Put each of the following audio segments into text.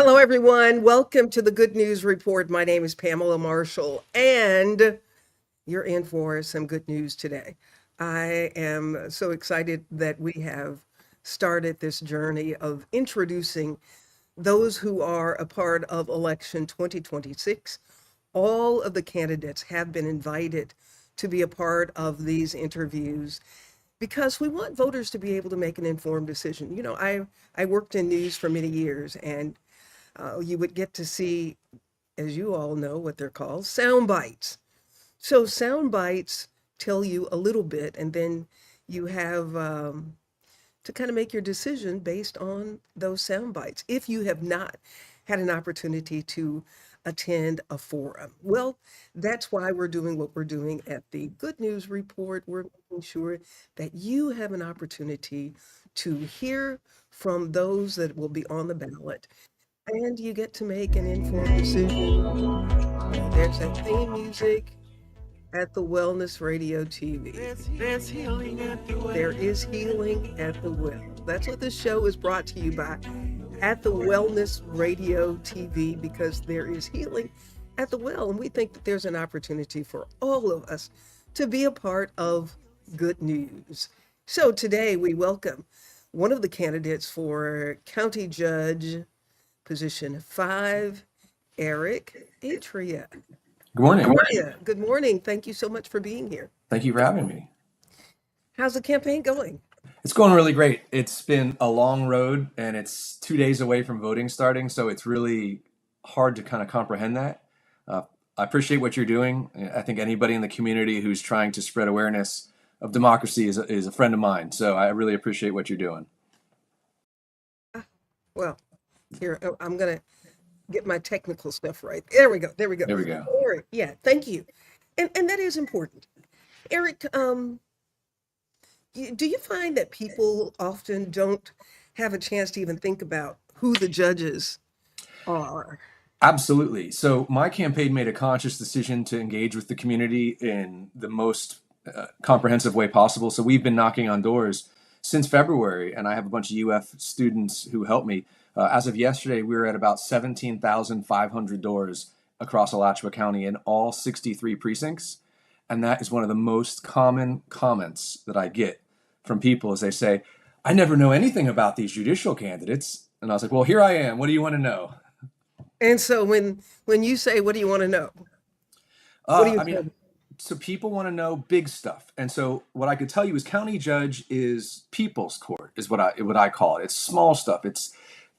Hello, everyone. Welcome to the Good News Report. My name is Pamela Marshall, and you're in for some good news today. I am so excited that we have started this journey of introducing those who are a part of election 2026. All of the candidates have been invited to be a part of these interviews because we want voters to be able to make an informed decision. I worked in news for many years, and you would get to see, as you all know what they're called, sound bites. So sound bites tell you a little bit, and then you have to kind of make your decision based on those sound bites if you have not had an opportunity to attend a forum. Well, that's why we're doing what we're doing at the Good News Report. We're making sure that you have an opportunity to hear from those that will be on the ballot, and you get to make an informed decision. There's that theme music at the Wellness Radio TV. There's healing at the well. There is healing at the well. That's what this show is brought to you by, at the Wellness Radio TV, because there is healing at the well. And we think that there's an opportunity for all of us to be a part of good news. So today we welcome one of the candidates for County Judge, position 5, Eric Atria. Good morning. Good morning. Thank you so much for being here. Thank you for having me. How's the campaign going? It's going really great. It's been a long road and it's 2 days away from voting starting, so it's really hard to kind of comprehend that. I appreciate what you're doing. I think anybody in the community who's trying to spread awareness of democracy is a friend of mine, so I really appreciate what you're doing. Well, here, I'm going to get my technical stuff right. There we go. There we go. Eric, yeah, thank you. And that is important. Eric, do you find that people often don't have a chance to even think about who the judges are? Absolutely. So my campaign made a conscious decision to engage with the community in the most comprehensive way possible. So we've been knocking on doors since February, and I have a bunch of UF students who help me. As of yesterday, we were at about 17,500 doors across Alachua County in all 63 precincts. And that is one of the most common comments that I get from people as they say, I never know anything about these judicial candidates. And I was like, well, here I am. What do you want to know? And so when you say, what do you want to know? So people want to know big stuff. And so what I could tell you is county judge is people's court, is what I call it. It's small stuff. It's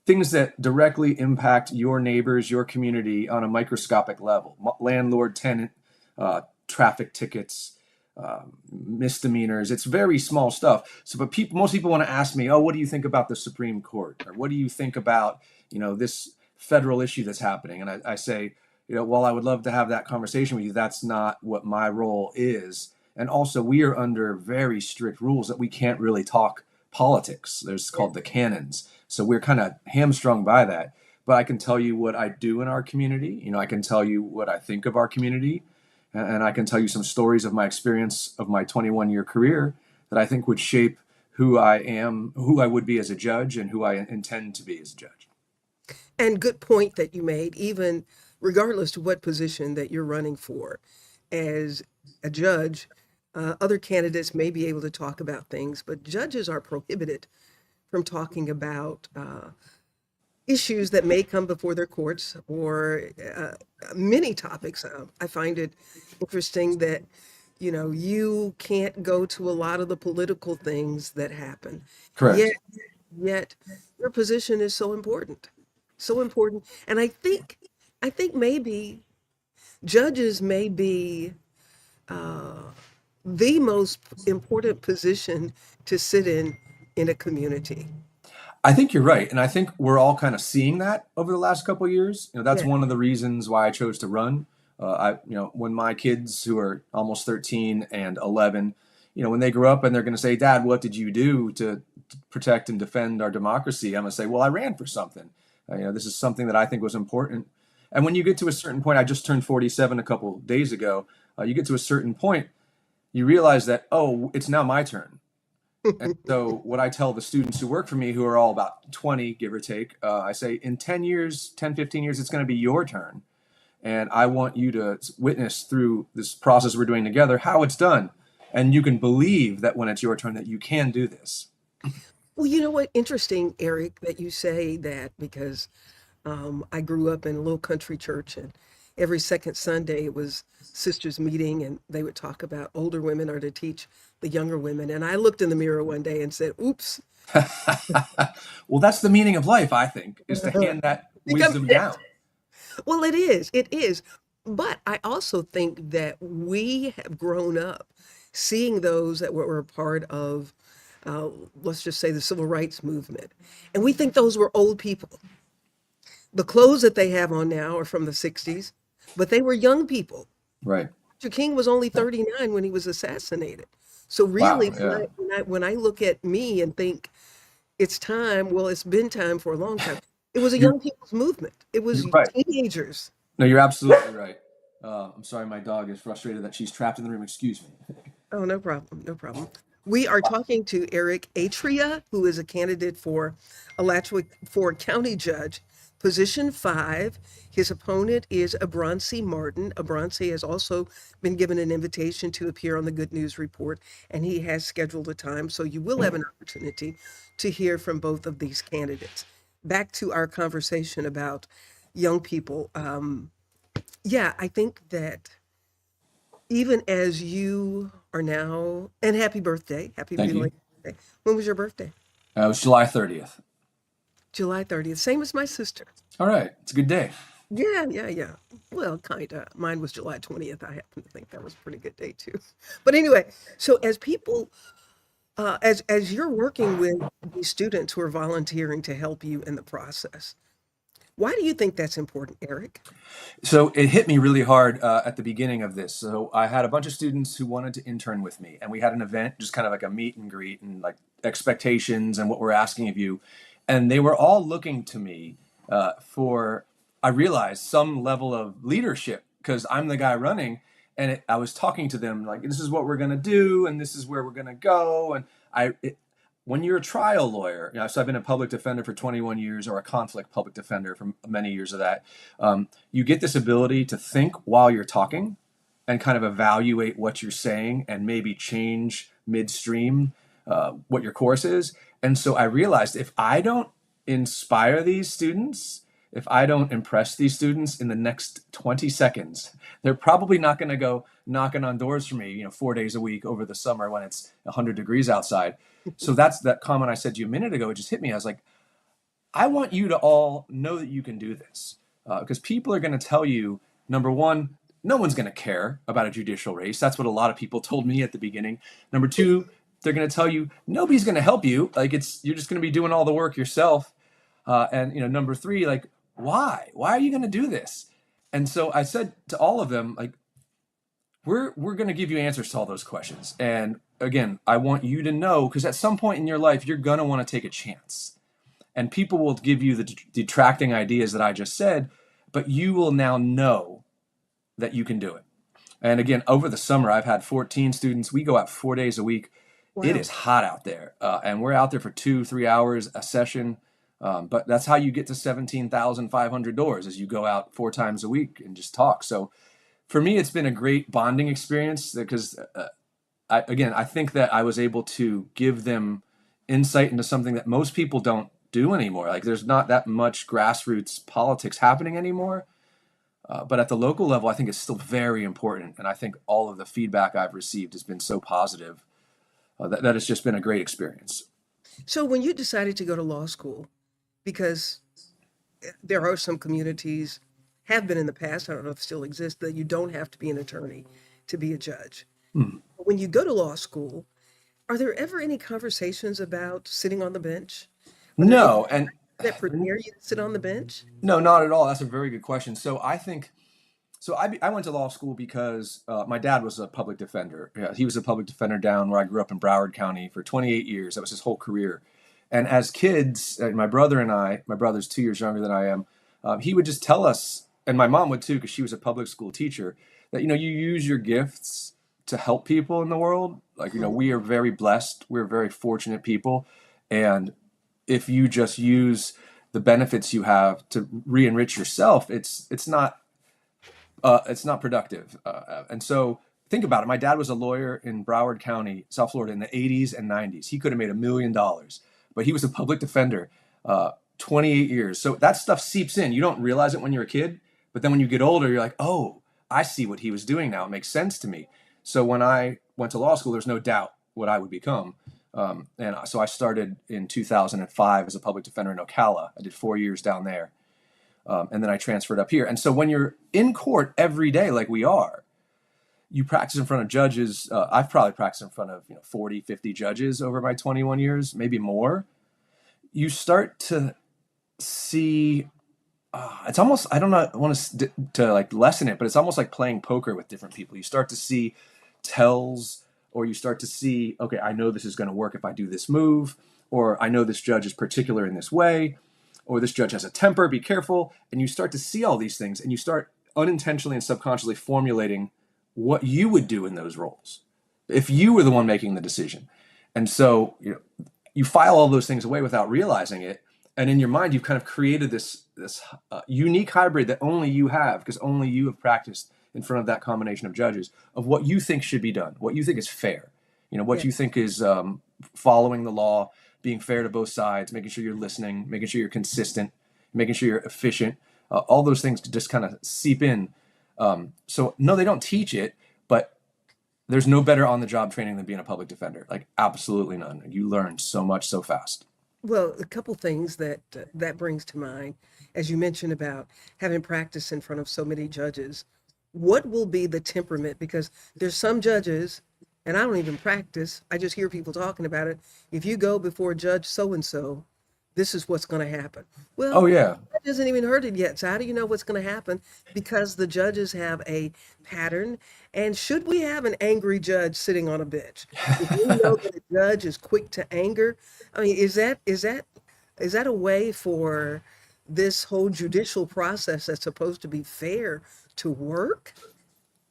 things that directly impact your neighbors, your community on a microscopic level. Landlord, tenant, traffic tickets, misdemeanors. It's very small stuff. So, but most people want to ask me, oh, what do you think about the Supreme Court? Or what do you think about, this federal issue that's happening? And I say, while I would love to have that conversation with you, that's not what my role is. And also, we are under very strict rules that we can't really talk politics. There's called the canons. So we're kind of hamstrung by that. But I can tell you what I do in our community. I can tell you what I think of our community. And I can tell you some stories of my experience of my 21-year career that I think would shape who I am, who I would be as a judge, and who I intend to be as a judge. And good point that you made, even regardless of what position that you're running for. As a judge, other candidates may be able to talk about things, but judges are prohibited from talking about issues that may come before their courts, or many topics. I find it interesting that, you can't go to a lot of the political things that happen. Correct. Yet your position is so important, so important. And I think maybe judges may be the most important position to sit in a community. I think you're right. And I think we're all kind of seeing that over the last couple of years. That's one of the reasons why I chose to run. When my kids, who are almost 13 and 11, when they grow up and they're going to say, Dad, what did you do to protect and defend our democracy? I'm going to say, well, I ran for something. This is something that I think was important. And when you get to a certain point, I just turned 47 a couple days ago. You get to a certain point, you realize that, oh, it's now my turn. And so what I tell the students who work for me, who are all about 20, give or take, I say in 10 years, 10, 15 years, it's going to be your turn. And I want you to witness through this process we're doing together how it's done. And you can believe that when it's your turn that you can do this. Well, you know what? Interesting, Eric, that you say that because I grew up in a little country church, and every second Sunday it was sisters meeting, and they would talk about older women are to teach the younger women. And I looked in the mirror one day and said, "Oops, Well, that's the meaning of life, I think, is to hand that become wisdom down. Well, it is. It is. But I also think that we have grown up seeing those that were a part of, uh, let's just say, the civil rights movement. And we think those were old people. The clothes that they have on now are from the 60s, but they were young people. Right. Dr. King was only 39 when he was assassinated. So Wow. really, Yeah. when I look at me and think it's time, well, it's been time for a long time. It was a You're, young people's movement. It was you're right. teenagers. No, you're absolutely right. I'm sorry, my dog is frustrated that she's trapped in the room. Excuse me. Oh, no problem. No problem. We are talking to Eric Atria, who is a candidate for Alachua for County Judge, position 5. His opponent is Abronsi Martin. Abronsi has also been given an invitation to appear on the Good News Report, and he has scheduled a time. So you will have an opportunity to hear from both of these candidates. Back to our conversation about young people. Yeah, I think that even as you are now, and happy Thank you. belated birthday. When was your birthday? It was July 30th. July 30th, same as my sister. All right. It's a good day. Yeah, yeah, yeah. Well, kind of. Mine was July 20th. I happen to think that was a pretty good day too. But anyway, so as people, as you're working with these students who are volunteering to help you in the process, why do you think that's important, Eric? So it hit me really hard at the beginning of this. So I had a bunch of students who wanted to intern with me, and we had an event, just kind of like a meet and greet and like expectations and what we're asking of you. And they were all looking to me for, I realized, some level of leadership because I'm the guy running. And I was talking to them like, this is what we're going to do, and this is where we're going to go. And when you're a trial lawyer, so I've been a public defender for 21 years, or a conflict public defender for many years of that. You get this ability to think while you're talking and kind of evaluate what you're saying and maybe change midstream what your course is. And so I realized if I don't inspire these students, if I don't impress these students in the next 20 seconds, they're probably not going to go knocking on doors for me, 4 days a week over the summer when it's 100 degrees outside. So that's that comment I said to you a minute ago. It just hit me. I was like, I want you to all know that you can do this because people are going to tell you, number one, no one's going to care about a judicial race. That's what a lot of people told me at the beginning. Number two, they're going to tell you nobody's going to help you. Like you're just going to be doing all the work yourself. And number three, like, why? Why are you going to do this? And so I said to all of them, like, we're going to give you answers to all those questions. And again, I want you to know, because at some point in your life, you're going to want to take a chance. And people will give you the detracting ideas that I just said, but you will now know that you can do it. And again, over the summer, I've had 14 students. We go out 4 days a week. Wow. It is hot out there. And we're out there for 2-3 hours a session. But that's how you get to 17,500 doors, as you go out 4 times a week and just talk. So for me, it's been a great bonding experience because, I think that I was able to give them insight into something that most people don't do anymore. Like there's not that much grassroots politics happening anymore. But at the local level, I think it's still very important. And I think all of the feedback I've received has been so positive that it's just been a great experience. So when you decided to go to law school, because there are some communities, have been in the past, I don't know if it still exists, that you don't have to be an attorney to be a judge. When you go to law school, are there ever any conversations about sitting on the bench? Are there No, and that prepare you to sit on the bench? no, not at all. That's a very good question. So I think, I went to law school because my dad was a public defender. Yeah, he was a public defender down where I grew up in Broward County for 28 years. That was his whole career. And as kids, my brother and I, my brother's 2 years younger than I am, he would just tell us, and my mom would too, because she was a public school teacher, that you use your gifts to help people in the world. Like, we are very blessed. We're very fortunate people. And if you just use the benefits you have to re-enrich yourself, it's not productive. And so think about it. My dad was a lawyer in Broward County, South Florida, in the 80s and 90s. He could have made $1 million, but he was a public defender, 28 years. So that stuff seeps in. You don't realize it when you're a kid, but then when you get older, you're like, oh, I see what he was doing now. It makes sense to me. So when I went to law school, there's no doubt what I would become. And so I started in 2005 as a public defender in Ocala. I did 4 years down there. And then I transferred up here. And so when you're in court every day, like we are, you practice in front of judges. I've probably practiced in front of 40, 50 judges over my 21 years, maybe more. You start to see, it's almost, I don't know, I want to like lessen it, but it's almost like playing poker with different people. You start to see tells, or you start to see, okay, I know this is going to work if I do this move, or I know this judge is particular in this way, or this judge has a temper, be careful. And you start to see all these things, and you start unintentionally and subconsciously formulating what you would do in those roles if you were the one making the decision. And so you file all those things away without realizing it. And in your mind, you've kind of created this unique hybrid that only you have, because only you have practiced in front of that combination of judges, of what you think should be done, what you think is fair, what you think is following the law, being fair to both sides, making sure you're listening, making sure you're consistent, making sure you're efficient. All those things just kind of seep in. So no, they don't teach it, but there's no better on-the-job training than being a public defender. Like, absolutely none. You learn so much so fast. Well, a couple things that brings to mind, as you mentioned about having practiced in front of so many judges. What will be the temperament? Because there's some judges, and I don't even practice, I just hear people talking about it. If you go before Judge so-and-so, this is what's going to happen. Well, Oh yeah. that hasn't even heard it yet. So how do you know what's going to happen? Because the judges have a pattern. And should we have an angry judge sitting on a bench? If we know that a judge is quick to anger, I mean, is that a way for this whole judicial process that's supposed to be fair to work?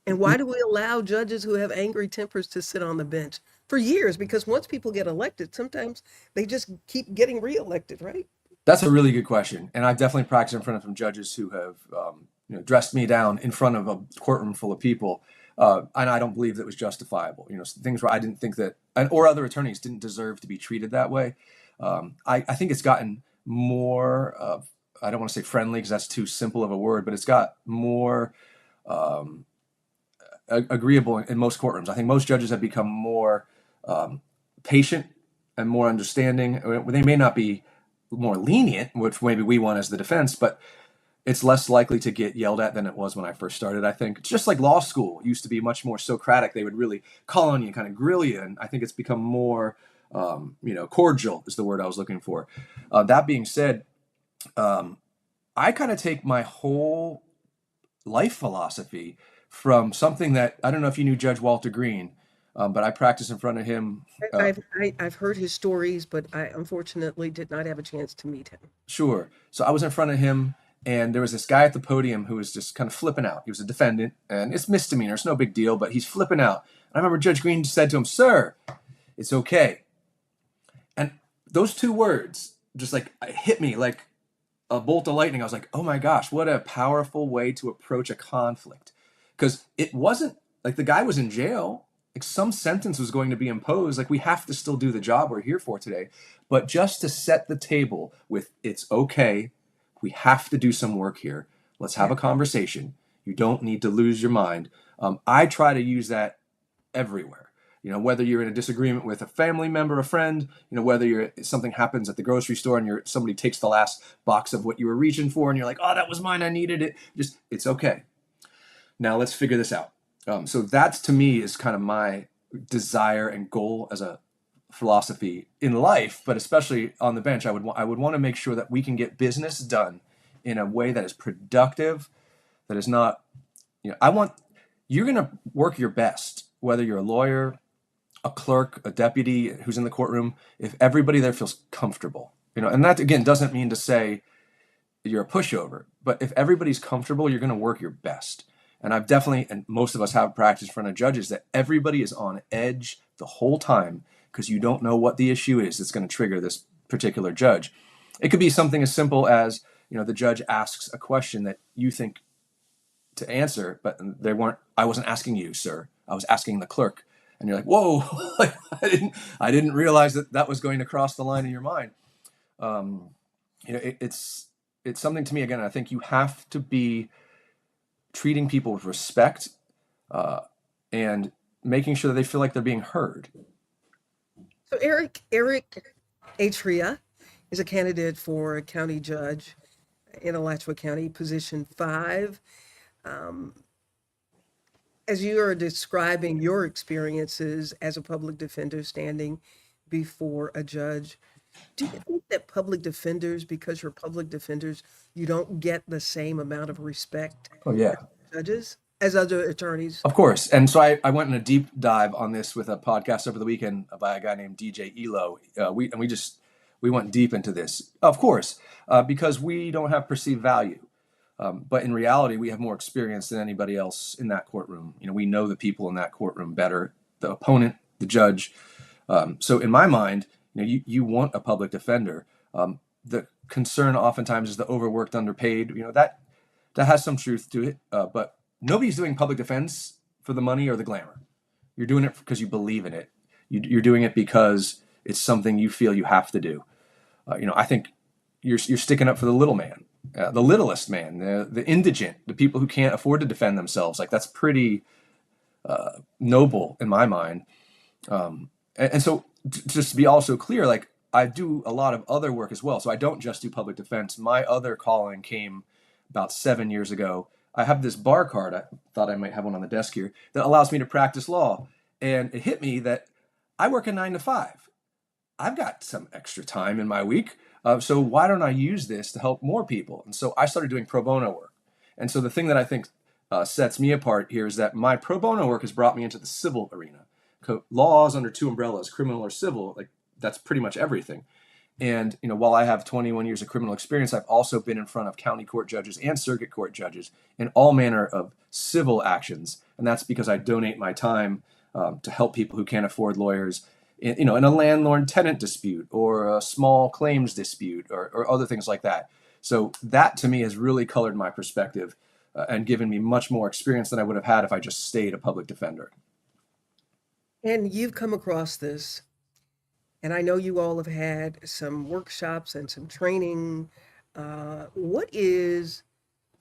And why do we allow judges who have angry tempers to sit on the bench for years? Because once people get elected, sometimes they just keep getting reelected, right? That's a really good question. And I've definitely practiced in front of some judges who have dressed me down in front of a courtroom full of people. And I don't believe that was justifiable. Things where I didn't think that, or other attorneys didn't deserve to be treated that way. I think it's gotten more, I don't want to say friendly because that's too simple of a word, but it's got more agreeable in most courtrooms. I think most judges have become more patient and more understanding. They may not be more lenient, which maybe we want as the defense, but it's less likely to get yelled at than it was when I first started. I think it's just like law school. It used to be much more Socratic. They would really call on you and kind of grill you. And I think it's become more, cordial is the word I was looking for. That being said, I kind of take my whole life philosophy from something that, I don't know if you knew Judge Walter Green, but I practiced in front of him. I've heard his stories, but I unfortunately did not have a chance to meet him. Sure. So I was in front of him, and there was this guy at the podium who was just kind of flipping out. He was a defendant, and it's misdemeanor. It's no big deal, but he's flipping out. And I remember Judge Green said to him, "Sir, it's okay." And those two words just like hit me like a bolt of lightning. I was like, oh my gosh, what a powerful way to approach a conflict. Because it wasn't like the guy was in jail. Like some sentence was going to be imposed. Like, we have to still do the job we're here for today. But just to set the table with, it's okay. We have to do some work here. Let's have a conversation. You don't need to lose your mind. I try to use that everywhere. Whether you're in a disagreement with a family member, a friend, whether something happens at the grocery store and somebody takes the last box of what you were reaching for and you're like, oh, that was mine, I needed it. It's okay. Now let's figure this out. So that's, to me, is kind of my desire and goal as a philosophy in life, but especially on the bench. I would want to make sure that we can get business done in a way that is productive, that is not, you're going to work your best, whether you're a lawyer, a clerk, a deputy who's in the courtroom, if everybody there feels comfortable, and that, again, doesn't mean to say you're a pushover, but if everybody's comfortable, you're going to work your best. And I've definitely, and most of us have practiced in front of judges, that everybody is on edge the whole time because you don't know what the issue is that's going to trigger this particular judge. It could be something as simple as, the judge asks a question that you think to answer, but I wasn't asking you, sir. I was asking the clerk. And you're like, whoa, like, I didn't realize that was going to cross the line in your mind. It's something to me, again, I think you have to be treating people with respect and making sure that they feel like they're being heard. So Eric Atria is a candidate for a county judge in Alachua County, position 5. As you are describing your experiences as a public defender standing before a judge, do you think that public defenders, because you're public defenders, you don't get the same amount of respect Oh, yeah. as judges, as other attorneys? Of course. And so I went in a deep dive on this with a podcast over the weekend by a guy named DJ Elo. We went deep into this, of course, because we don't have perceived value. But in reality, we have more experience than anybody else in that courtroom. We know the people in that courtroom better, the opponent, the judge. So in my mind, you want a public defender. The concern oftentimes is the overworked, underpaid. That has some truth to it. But nobody's doing public defense for the money or the glamour. You're doing it because you believe in it. You're doing it because it's something you feel you have to do. I think you're sticking up for the little man. The littlest man, the indigent, the people who can't afford to defend themselves. Like, that's pretty noble in my mind. And so just to be also clear, like, I do a lot of other work as well. So I don't just do public defense. My other calling came about 7 years ago. I have this bar card. I thought I might have one on the desk here that allows me to practice law. And it hit me that I work a 9 to 5. I've got some extra time in my week. So why don't I use this to help more people? And so I started doing pro bono work. And so the thing that I think sets me apart here is that my pro bono work has brought me into the civil arena. Laws under 2 umbrellas, criminal or civil, like, that's pretty much everything. And while I have 21 years of criminal experience, I've also been in front of county court judges and circuit court judges in all manner of civil actions. And that's because I donate my time to help people who can't afford lawyers in a landlord-tenant dispute or a small claims dispute or other things like that. So that, to me, has really colored my perspective and given me much more experience than I would have had if I just stayed a public defender. And you've come across this, and I know you all have had some workshops and some training. What is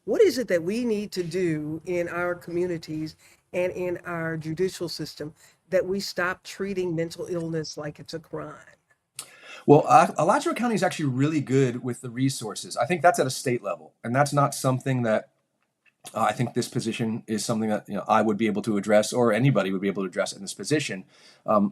it that we need to do in our communities and in our judicial system that we stop treating mental illness like it's a crime? Well, Alachua County is actually really good with the resources. I think that's at a state level, and that's not something that I think this position is something that I would be able to address, or anybody would be able to address in this position. Let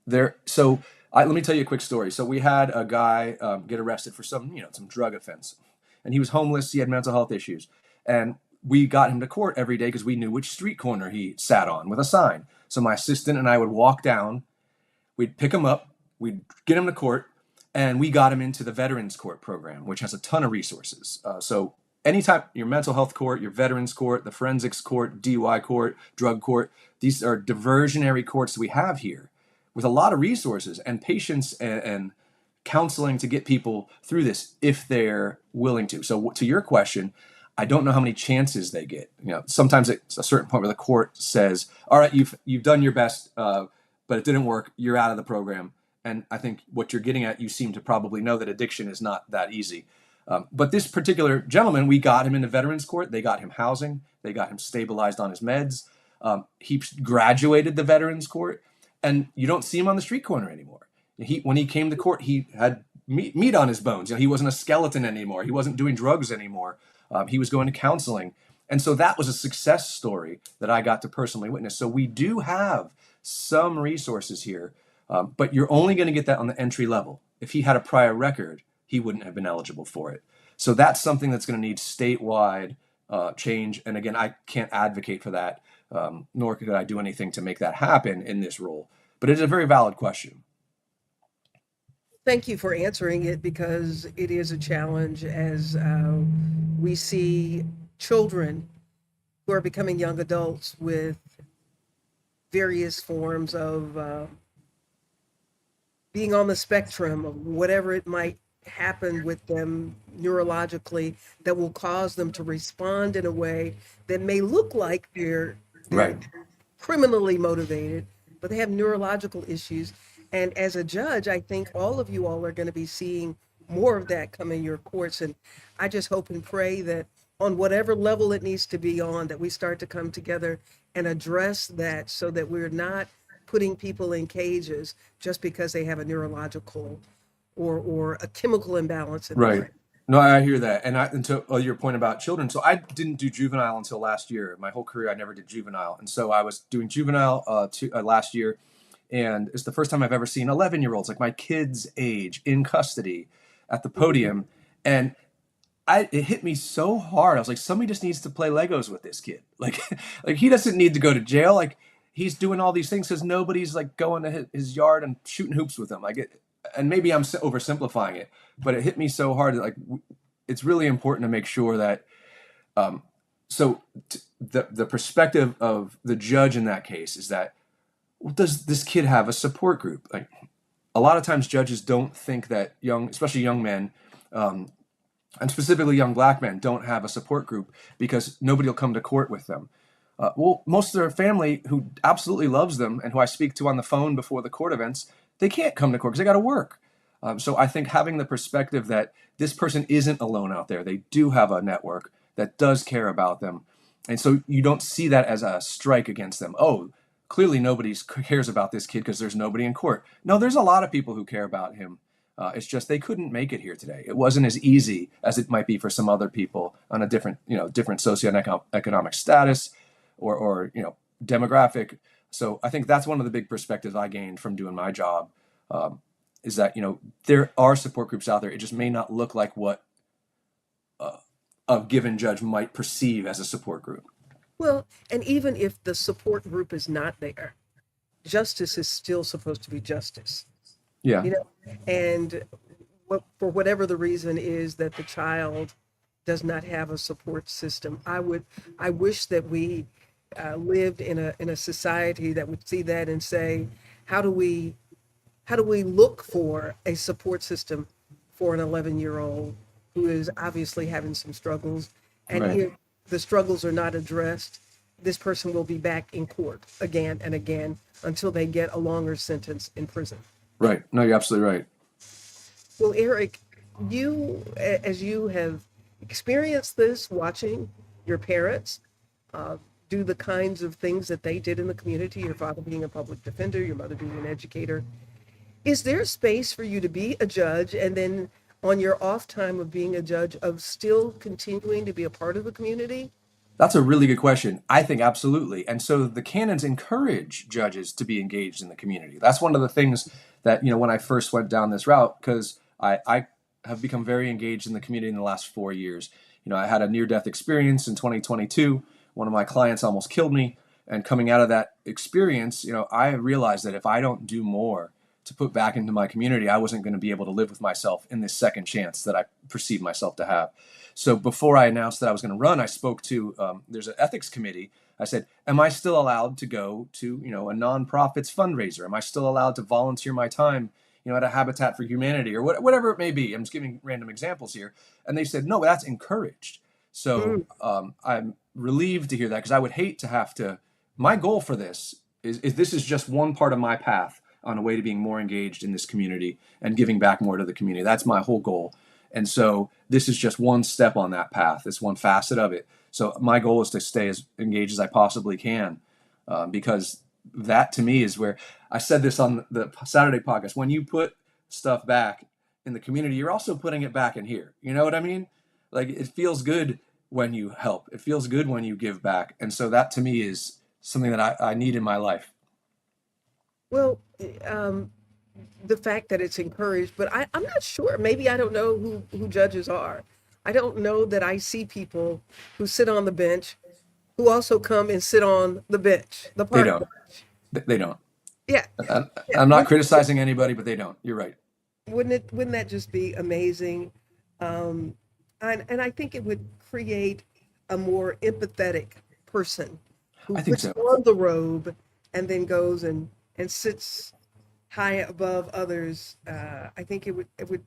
me tell you a quick story. So we had a guy get arrested for some drug offense, and he was homeless. He had mental health issues, and we got him to court every day because we knew which street corner he sat on with a sign. So my assistant and I would walk down, we'd pick him up, we'd get him to court, and we got him into the Veterans Court program, which has a ton of resources. So anytime your mental health court, your Veterans Court, the Forensics Court, DUI Court, Drug Court, these are diversionary courts that we have here with a lot of resources and patience and counseling to get people through this if they're willing to. So to your question, I don't know how many chances they get. Sometimes it's a certain point where the court says, all right, you've done your best, but it didn't work. You're out of the program. And I think what you're getting at, you seem to probably know that addiction is not that easy. But this particular gentleman, we got him into Veterans Court. They got him housing. They got him stabilized on his meds. He graduated the Veterans Court, and you don't see him on the street corner anymore. When he came to court, he had meat on his bones. He wasn't a skeleton anymore. He wasn't doing drugs anymore. He was going to counseling. And so that was a success story that I got to personally witness. So we do have some resources here, but you're only going to get that on the entry level. If he had a prior record, he wouldn't have been eligible for it. So that's something that's going to need statewide change. And again, I can't advocate for that, nor could I do anything to make that happen in this role. But it is a very valid question. Thank you for answering it, because it is a challenge as we see children who are becoming young adults with various forms of being on the spectrum of whatever it might happen with them neurologically that will cause them to respond in a way that may look like they're Right. criminally motivated, but they have neurological issues. And as a judge, I think all of you all are going to be seeing more of that come in your courts. And I just hope and pray that on whatever level it needs to be on, that we start to come together and address that so that we're not putting people in cages just because they have a neurological or a chemical imbalance in the Right. brain. No, I hear that. And to your point about children, so I didn't do juvenile until last year. My whole career, I never did juvenile. And so I was doing juvenile last year. And it's the first time I've ever seen 11-year-olds, like my kids' age, in custody at the podium. And it hit me so hard. I was like, somebody just needs to play Legos with this kid. Like, like he doesn't need to go to jail. Like he's doing all these things because nobody's like going to his yard and shooting hoops with him. And maybe I'm oversimplifying it, but it hit me so hard that like it's really important to make sure that the perspective of the judge in that case is that, well, does this kid have a support group? Like a lot of times judges don't think that especially young men, and specifically young black men, don't have a support group because nobody will come to court with them. Well, most of their family who absolutely loves them and who I speak to on the phone before the court events, they can't come to court because they got to work. So I think having the perspective that this person isn't alone out there, they do have a network that does care about them. And so you don't see that as a strike against them. Oh, clearly nobody cares about this kid because there's nobody in court. No, there's a lot of people who care about him. It's just they couldn't make it here today. It wasn't as easy as it might be for some other people on a different socioeconomic status or demographic. So I think that's one of the big perspectives I gained from doing my job, is that there are support groups out there. It just may not look like what a given judge might perceive as a support group. Well, and even if the support group is not there, justice is still supposed to be justice. Yeah. And for whatever the reason is that the child does not have a support system, I wish that we lived in a society that would see that and say, how do we look for a support system for an 11-year-old who is obviously having some struggles, and Right. if the struggles are not addressed, this person will be back in court again and again until they get a longer sentence in prison. Right. No, you're absolutely right. Well, Eric, as you have experienced this, watching your parents do the kinds of things that they did in the community, your father being a public defender, your mother being an educator, is there space for you to be a judge and then on your off time of being a judge of still continuing to be a part of the community? That's a really good question. I think absolutely. And so the canons encourage judges to be engaged in the community. That's one of the things that, when I first went down this route, because I have become very engaged in the community in the last 4 years. I had a near-death experience in 2022. One of my clients almost killed me. And coming out of that experience, I realized that if I don't do more to put back into my community, I wasn't going to be able to live with myself in this second chance that I perceived myself to have. So before I announced that I was going to run, I spoke to, there's an ethics committee. I said, am I still allowed to go to, a nonprofit's fundraiser? Am I still allowed to volunteer my time, at a Habitat for Humanity or whatever it may be? I'm just giving random examples here. And they said, no, that's encouraged. So I'm relieved to hear that, because I would hate to have to, my goal for this is this is just one part of my path on a way to being more engaged in this community and giving back more to the community. That's my whole goal. And so this is just one step on that path. It's one facet of it. So my goal is to stay as engaged as I possibly can, because that to me is where, I said this on the Saturday podcast, when you put stuff back in the community, you're also putting it back in here. You know what I mean? Like, it feels good when you help. It feels good when you give back. And so that to me is something that I need in my life. Well, the fact that it's encouraged, but I'm not sure. Maybe I don't know who judges are. I don't know that I see people who sit on the bench who also come and sit on the bench, the They park don't. bench. They don't. Yeah. Yeah. I'm not criticizing anybody, but they don't. You're right. Wouldn't that just be amazing? And I think it would create a more empathetic person who I think puts so. on the robe and then goes and sits high above others. I think it would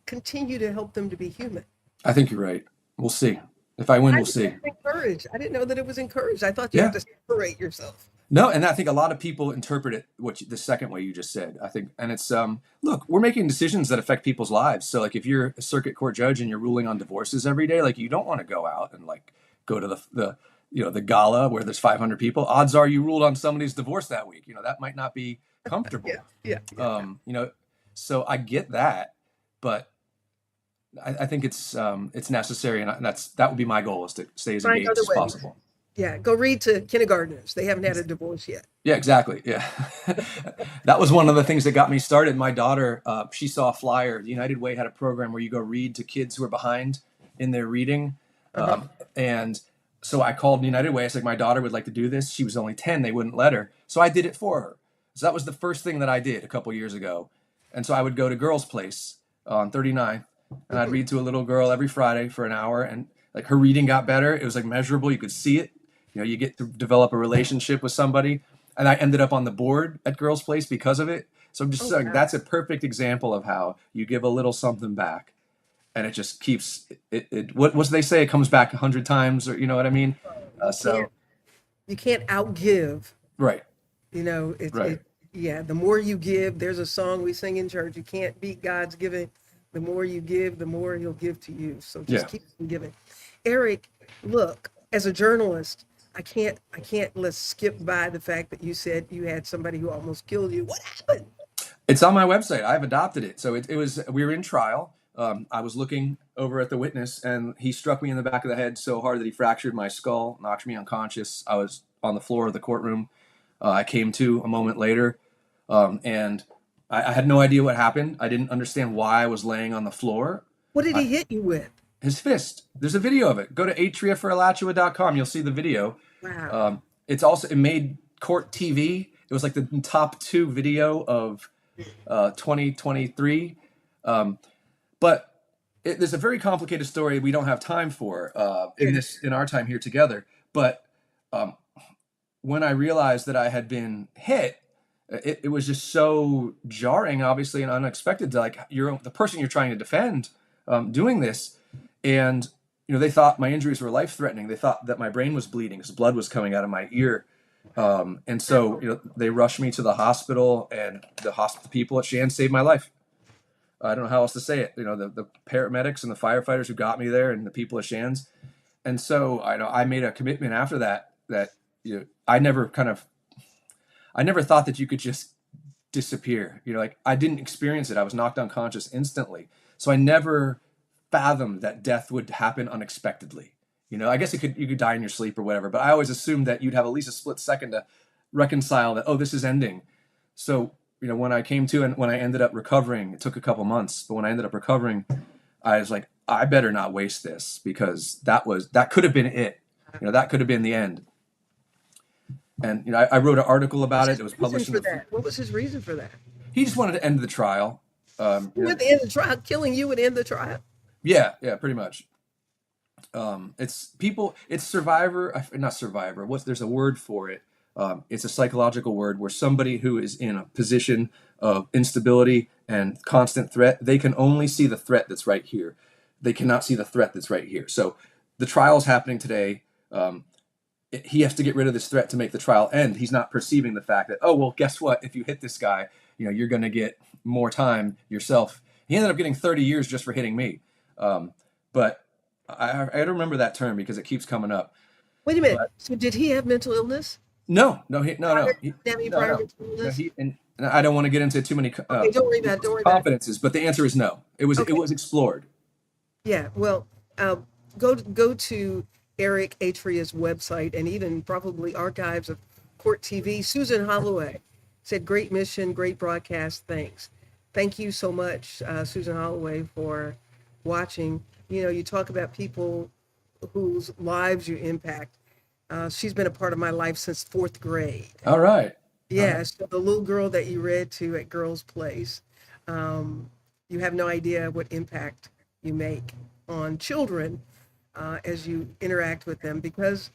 continue to help them to be human. I think you're right. We'll see. If I win, I we'll didn't know see. it was encouraged. I didn't know that it was encouraged. I thought you had Yeah. to separate yourself. No, and I think a lot of people interpret it the second way you just said. I think, and it's look, we're making decisions that affect people's lives. So like, if you're a circuit court judge and you're ruling on divorces every day, like you don't want to go out and like go to the the gala where there's 500 people. Odds are you ruled on somebody's divorce that week. That might not be comfortable. Yeah, yeah, yeah. So I get that, but I think it's necessary, and that would be my goal, is to stay as Find engaged other as ways. possible. Yeah, go read to kindergartners. They haven't had a divorce yet. Yeah, exactly. Yeah. That was one of the things that got me started. My daughter, she saw a flyer. The United Way had a program where you go read to kids who are behind in their reading. Uh-huh. And so I called United Way. I said, my daughter would like to do this. She was only 10. They wouldn't let her. So I did it for her. So that was the first thing that I did a couple years ago. And so I would go to Girls Place on 39th, and I'd read to a little girl every Friday for an hour. And like, her reading got better. It was like measurable. You could see it. You get to develop a relationship with somebody. And I ended up on the board at Girls Place because of it. So I'm just saying, wow. that's a perfect example of how you give a little something back, and it just keeps it. What they say? It comes back 100 times, or you know what I mean? You can't outgive. Right, It yeah, the more you give, there's a song we sing in church, you can't beat God's giving. The more you give, the more he'll give to you. So just keep giving. Eric, look, as a journalist, I can't let's skip by the fact that you said you had somebody who almost killed you. What happened? it's on my website. I've adopted it. So we were in trial. I was looking over at the witness, and he struck me in the back of the head so hard that he fractured my skull, knocked me unconscious. I was on the floor of the courtroom. I came to a moment later, and I had no idea what happened. I didn't understand why I was laying on the floor. What did he hit you with? His fist. There's a video of it. Go to atriaforalachua.com. You'll see the video. Wow. It made court TV. It was like the top 2 video of 2023. But there's a very complicated story we don't have time for in our time here together. But when I realized that I had been hit, it was just so jarring, obviously, and unexpected to like the person you're trying to defend doing this. And they thought my injuries were life-threatening. They thought that my brain was bleeding because blood was coming out of my ear. And so they rushed me to the hospital, and the hospital people at Shands saved my life. I don't know how else to say it. The paramedics and the firefighters who got me there, and the people at Shands. And so I made a commitment after that I never thought that you could just disappear. Like, I didn't experience it. I was knocked unconscious instantly. So I never fathomed that death would happen unexpectedly. I guess you could die in your sleep or whatever, but I always assumed that you'd have at least a split second to reconcile that, oh, this is ending. So, when I came to, and when I ended up recovering, it took a couple months, but when I ended up recovering, I was like, I better not waste this, because that could have been it. That could have been the end. And, I wrote an article about it. It was published. What was his reason for that? He just wanted to end the trial. At the end of the trial, killing you would end the trial. Yeah, pretty much. It's survivor, not survivor. There's a word for it. It's a psychological word where somebody who is in a position of instability and constant threat, they can only see the threat that's right here. They cannot see the threat that's right here. So the trial is happening today. He has to get rid of this threat to make the trial end. He's not perceiving the fact that, oh, well, guess what? If you hit this guy, you're going to get more time yourself. He ended up getting 30 years just for hitting me. But I don't remember that term because it keeps coming up. Wait a minute. So did he have mental illness? No. And I don't want to get into too many Okay, don't worry about it. confidences, but the answer is no. It was explored. Yeah, well, go to Eric Atria's website, and even probably archives of Court TV. Susan Holloway said, "Great mission, great broadcast. Thanks." Thank you so much, Susan Holloway, for watching. You talk about people whose lives you impact. She's been a part of my life since 4th grade. All right. Yeah, so the little girl that you read to at Girls Place, you have no idea what impact you make on children as you interact with them, because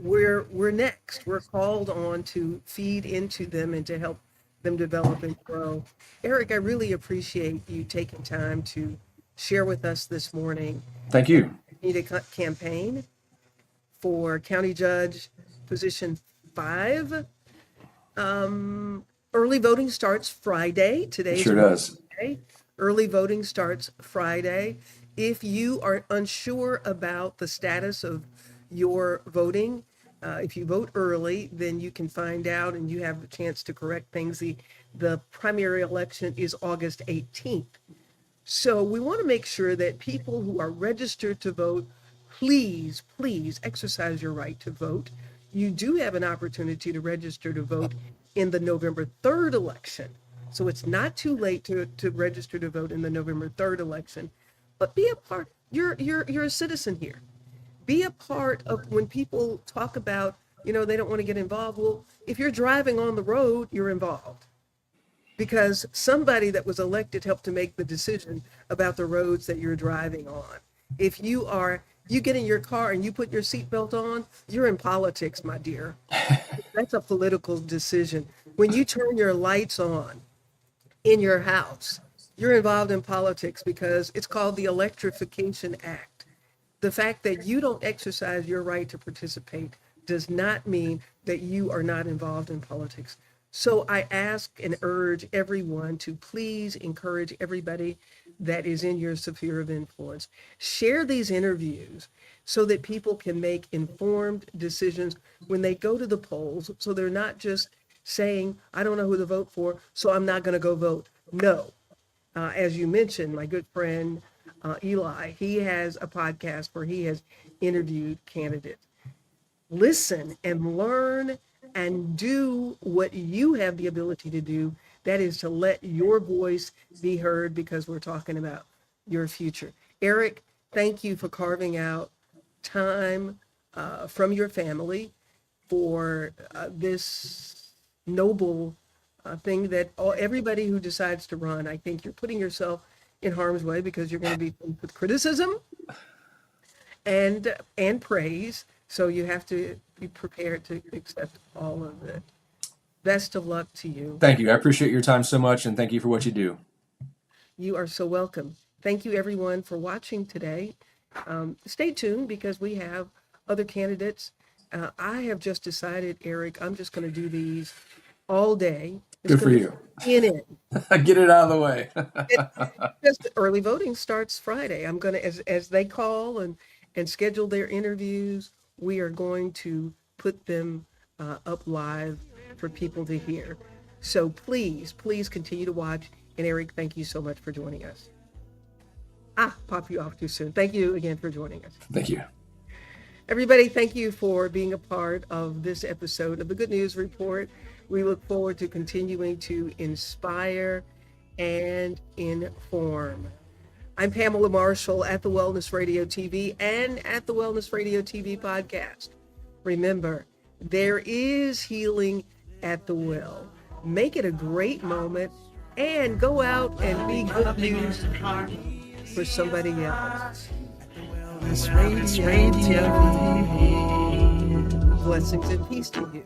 we're next. We're called on to feed into them and to help them develop and grow. Eric, I really appreciate you taking time to share with us this morning. Thank you. Need a campaign for County Judge Position 5. Early voting starts Friday. Today's Sure does. Friday. Early voting starts Friday. If you are unsure about the status of your voting, if you vote early, then you can find out and you have a chance to correct things. The primary election is August 18th. So we want to make sure that people who are registered to vote, please exercise your right to vote. You do have an opportunity to register to vote in the November 3rd election. So it's not too late to register to vote in the November 3rd election. But be a part, you're a citizen here. Be a part of when people talk about, they don't want to get involved. Well, if you're driving on the road, you're involved. Because somebody that was elected helped to make the decision about the roads that you're driving on. If you get in your car and you put your seatbelt on, you're in politics, my dear. That's a political decision. When you turn your lights on in your house, you're involved in politics because it's called the Electrification Act. The fact that you don't exercise your right to participate does not mean that you are not involved in politics. So I ask and urge everyone to please encourage everybody that is in your sphere of influence. Share these interviews so that people can make informed decisions when they go to the polls, so they're not just saying, I don't know who to vote for, so I'm not going to go vote. No. As you mentioned, my good friend Eli, he has a podcast where he has interviewed candidates. Listen and learn and do what you have the ability to do. That is to let your voice be heard, because we're talking about your future. Eric, thank you for carving out time from your family for this noble thing that everybody who decides to run, I think you're putting yourself in harm's way, because you're going to be faced with criticism and praise. So you have to be prepared to accept all of it. Best of luck to you. Thank you. I appreciate your time so much, and thank you for what you do. You are so welcome. Thank you, everyone, for watching today. Stay tuned, because we have other candidates. I have just decided, Eric, I'm just going to do these all day. Good for you. In it. Get it out of the way. Just early voting starts Friday. I'm going to, as they call and schedule their interviews, we are going to put them up live for people to hear. So please continue to watch. And Eric, thank you so much for joining us. Pop you off too soon. Thank you again for joining us. Thank you. Everybody, thank you for being a part of this episode of the Good News Report. We look forward to continuing to inspire and inform. I'm Pamela Marshall at the Wellness Radio TV and at the Wellness Radio TV podcast. Remember, there is healing at the well. Make it a great moment and go out and be good news for somebody else. Wellness Radio. Blessings and peace to you.